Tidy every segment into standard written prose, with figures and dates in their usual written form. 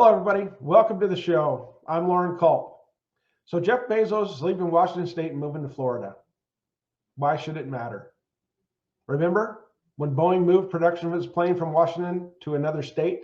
Hello, everybody. Welcome to the show. I'm Loren Culp. So Jeff Bezos is leaving Washington State and moving to Florida. Why should it matter? Remember when Boeing moved production of its plane from Washington to another state?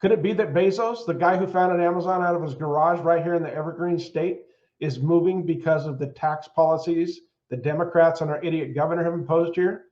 Could it be that Bezos, the guy who founded Amazon out of his garage right here in the Evergreen State, is moving because of the tax policies the Democrats and our idiot governor have imposed here?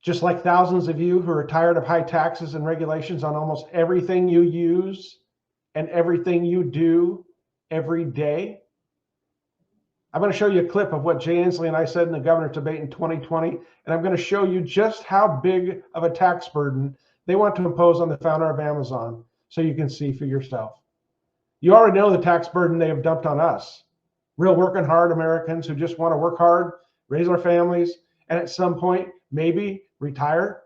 Just like thousands of you who are tired of high taxes and regulations on almost everything you use and everything you do every day. I'm going to show you a clip of what Jay Inslee and I said in the governor's debate in 2020, and I'm going to show you just how big of a tax burden they want to impose on the founder of Amazon so you can see for yourself. You already know the tax burden they have dumped on us, real working hard Americans who just want to work hard, raise our families, and at some point, maybe retire,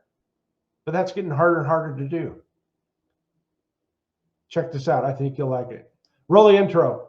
but that's getting harder and harder to do. Check this out. I think you'll like it. Roll the intro.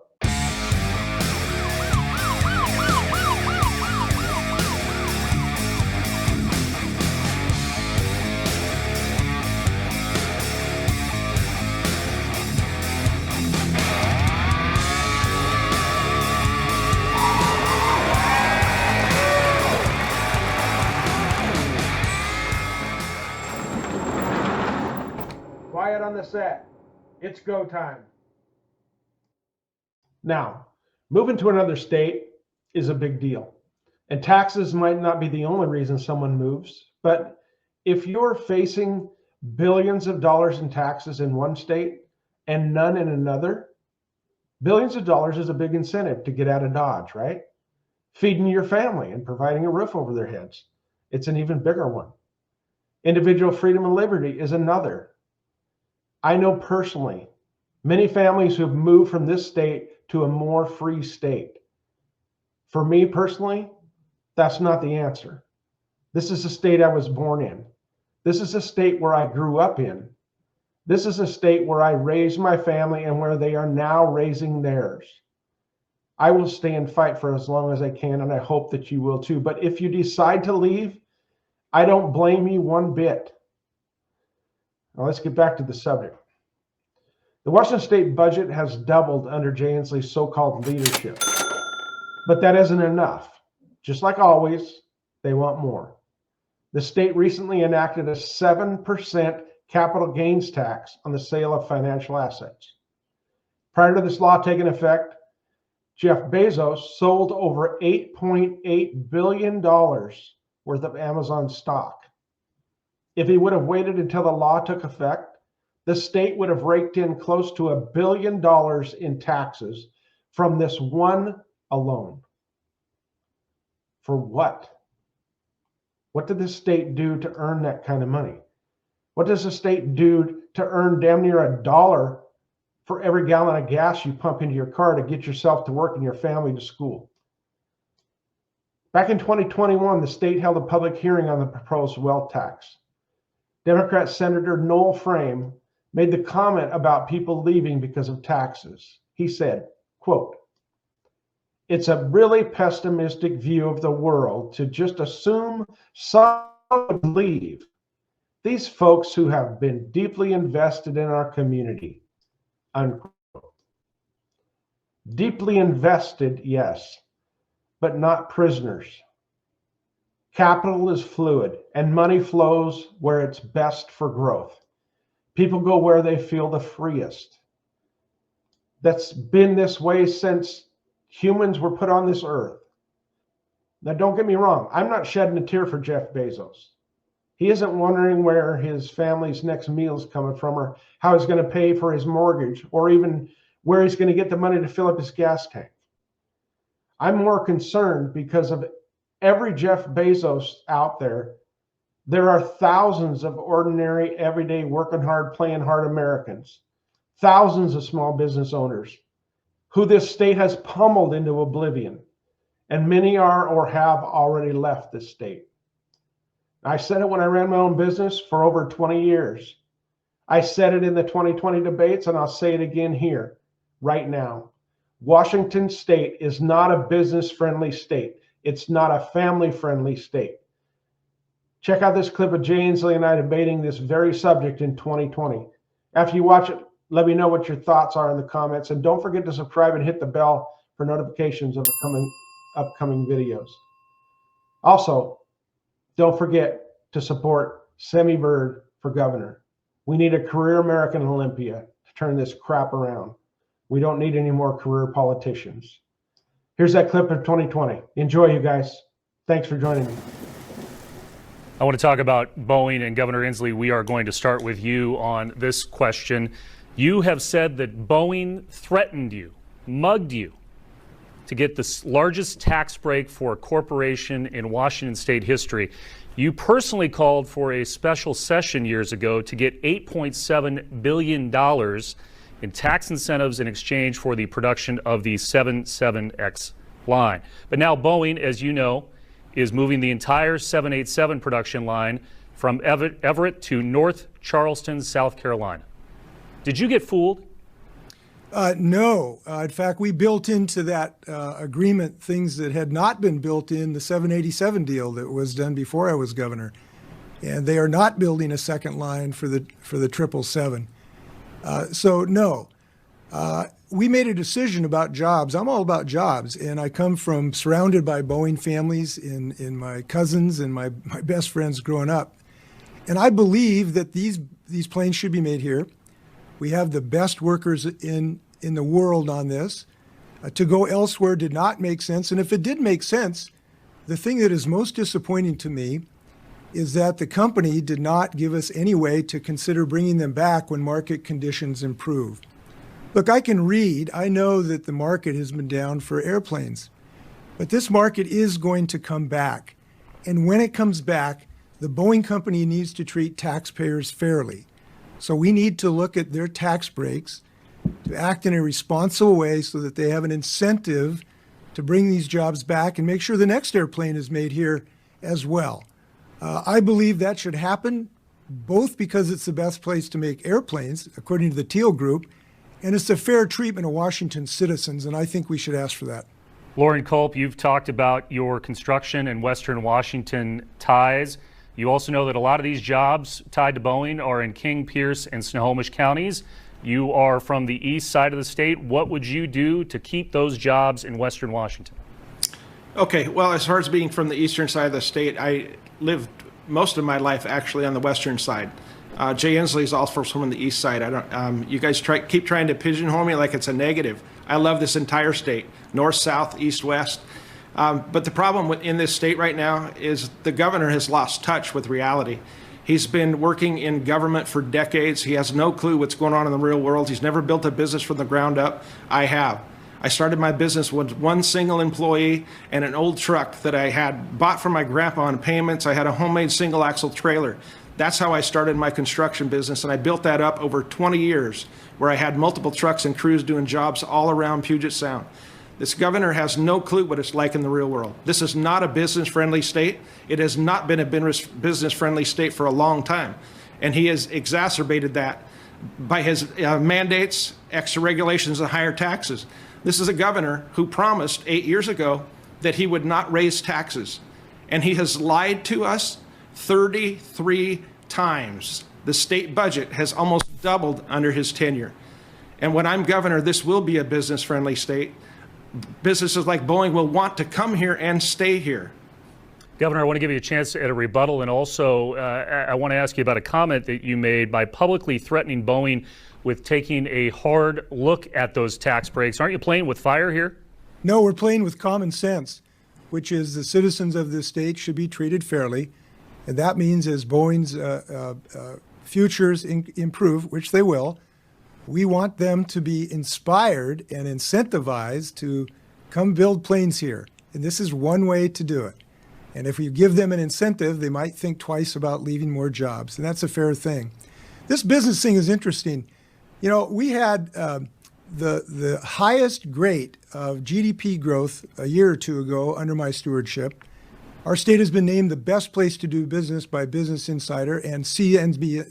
Quiet on the set. It's go time. Now, moving to another state is a big deal. And taxes might not be the only reason someone moves, but if you're facing billions of dollars in taxes in one state and none in another, billions of dollars is a big incentive to get out of Dodge, right? Feeding your family and providing a roof over their heads. It's an even bigger one. Individual freedom and liberty is another. I know personally many families who have moved from this state to a more free state. For me personally, that's not the answer. This is a state I was born in. This is a state where I grew up in. This is a state where I raised my family and where they are now raising theirs. I will stay and fight for as long as I can, and I hope that you will too. But if you decide to leave, I don't blame you one bit. Now let's get back to the subject. The Washington State budget has doubled under Jay Inslee's so-called leadership, but that isn't enough. Just like always, they want more. The state recently enacted a 7% capital gains tax on the sale of financial assets. Prior to this law taking effect, Jeff Bezos sold over $8.8 billion worth of Amazon stock. If he would have waited until the law took effect, the state would have raked in close to $1 billion in taxes from this one alone. For what? What did the state do to earn that kind of money? What does the state do to earn damn near $1 for every gallon of gas you pump into your car to get yourself to work and your family to school? Back in 2021, the state held a public hearing on the proposed wealth tax. Democrat Senator Noel Frame made the comment about people leaving because of taxes. He said, quote, "It's a really pessimistic view of the world to just assume some would leave. These folks who have been deeply invested in our community," unquote. Deeply invested, yes, but not prisoners. Capital is fluid and money flows where it's best for growth. People go where they feel the freest. That's been this way since humans were put on this earth. Now, don't get me wrong. I'm not shedding a tear for Jeff Bezos. He isn't wondering where his family's next meal is coming from or how he's going to pay for his mortgage or even where he's going to get the money to fill up his gas tank. I'm more concerned because of every Jeff Bezos out there. There are thousands of ordinary, everyday, working hard, playing hard Americans, thousands of small business owners who this state has pummeled into oblivion, and many are or have already left this state. I said it when I ran my own business for over 20 years. I said it in the 2020 debates, and I'll say it again here, right now. Washington State is not a business-friendly state. It's not a family-friendly state. Check out this clip of Jay Inslee and I debating this very subject in 2020. After you watch it, let me know what your thoughts are in the comments, and don't forget to subscribe and hit the bell for notifications of upcoming videos. Also, don't forget to support Semi Bird for governor. We need a career American Olympia to turn this crap around. We don't need any more career politicians. Here's that clip of 2020. Enjoy, you guys. Thanks for joining me. I want to talk about Boeing and Governor Inslee. We are going to start with you on this question. You have said that Boeing threatened you, mugged you, to get the largest tax break for a corporation in Washington state history. You personally called for a special session years ago to get $8.7 billion in tax incentives in exchange for the production of the 77X line. But now Boeing, as you know, is moving the entire 787 production line from Everett to North Charleston, South Carolina. Did you get fooled? No. In fact, we built into that agreement things that had not been built in the 787 deal that was done before I was governor. And they are not building a second line for the 777. So no. We made a decision about jobs. I'm all about jobs, and I come from surrounded by Boeing families in my cousins and my best friends growing up. And I believe that these planes should be made here. We have the best workers in the world on this. To go elsewhere did not make sense. And if it did make sense, the thing that is most disappointing to me is that the company did not give us any way to consider bringing them back when market conditions improve. Look, I can read. I know that the market has been down for airplanes, but this market is going to come back. And when it comes back, the Boeing company needs to treat taxpayers fairly. So we need to look at their tax breaks, to act in a responsible way so that they have an incentive to bring these jobs back and make sure the next airplane is made here as well. I believe that should happen, both because it's the best place to make airplanes, according to the Teal Group, and it's a fair treatment of Washington citizens, and I think we should ask for that. Loren Culp, you've talked about your construction and Western Washington ties. You also know that a lot of these jobs tied to Boeing are in King, Pierce, and Snohomish counties. You are from the east side of the state. What would you do to keep those jobs in Western Washington? Okay, well, as far as being from the eastern side of the state, I lived most of my life actually on the western side. Jay Inslee is also from the east side. You guys keep trying to pigeonhole me like it's a negative. I love this entire state, north, south, east, west. But the problem in this state right now is the governor has lost touch with reality. He's been working in government for decades. He has no clue what's going on in the real world. He's never built a business from the ground up. I have. I started my business with one single employee and an old truck that I had bought from my grandpa on payments. I had a homemade single axle trailer. That's how I started my construction business, and I built that up over 20 years, where I had multiple trucks and crews doing jobs all around Puget Sound. This governor has no clue what it's like in the real world. This is not a business-friendly state. It has not been a business-friendly state for a long time, and he has exacerbated that by his mandates, extra regulations, and higher taxes. This is a governor who promised 8 years ago that he would not raise taxes, and he has lied to us 33 times. The state budget has almost doubled under his tenure. And when I'm governor, this will be a business-friendly state. Businesses like Boeing will want to come here and stay here. Governor, I want to give you a chance at a rebuttal, and also I want to ask you about a comment that you made by publicly threatening Boeing with taking a hard look at those tax breaks. Aren't you playing with fire here? No, we're playing with common sense, which is the citizens of this state should be treated fairly. And that means as Boeing's futures improve, which they will, we want them to be inspired and incentivized to come build planes here. And this is one way to do it. And if we give them an incentive, they might think twice about leaving more jobs. And that's a fair thing. This business thing is interesting. You know, we had the highest rate of GDP growth a year or two ago under my stewardship. Our state has been named the best place to do business by Business Insider and CNBC.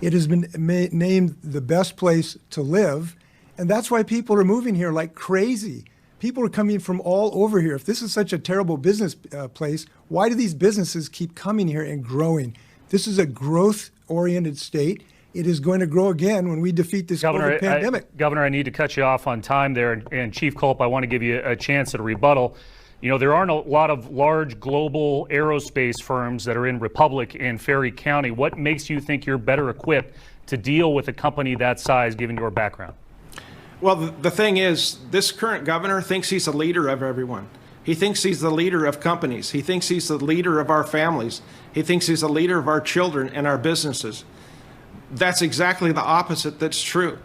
It has been named the best place to live, and that's why people are moving here like crazy. People are coming from all over here. If this is such a terrible business place, why do these businesses keep coming here and growing? This is a growth-oriented state. It is going to grow again when we defeat this COVID pandemic. Governor, I need to cut you off on time there. And Chief Culp, I want to give you a chance at a rebuttal. You know, there aren't a lot of large global aerospace firms that are in Republic and Ferry County. What makes you think you're better equipped to deal with a company that size, given your background? Well, the thing is, this current governor thinks he's the leader of everyone. He thinks he's the leader of companies. He thinks he's the leader of our families. He thinks he's the leader of our children and our businesses. That's exactly the opposite that's true.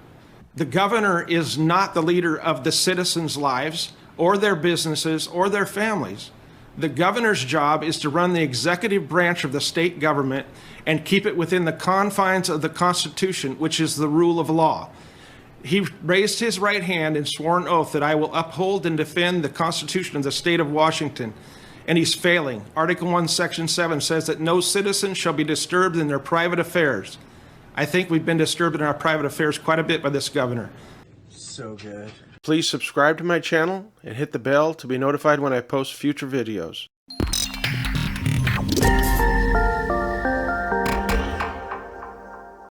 The governor is not the leader of the citizens' lives or their businesses or their families. The governor's job is to run the executive branch of the state government and keep it within the confines of the Constitution, which is the rule of law. He raised his right hand and swore an oath that I will uphold and defend the Constitution of the state of Washington. And he's failing. Article 1, Section 7 says that no citizen shall be disturbed in their private affairs. I think we've been disturbed in our private affairs quite a bit by this governor. So good. Please subscribe to my channel and hit the bell to be notified when I post future videos.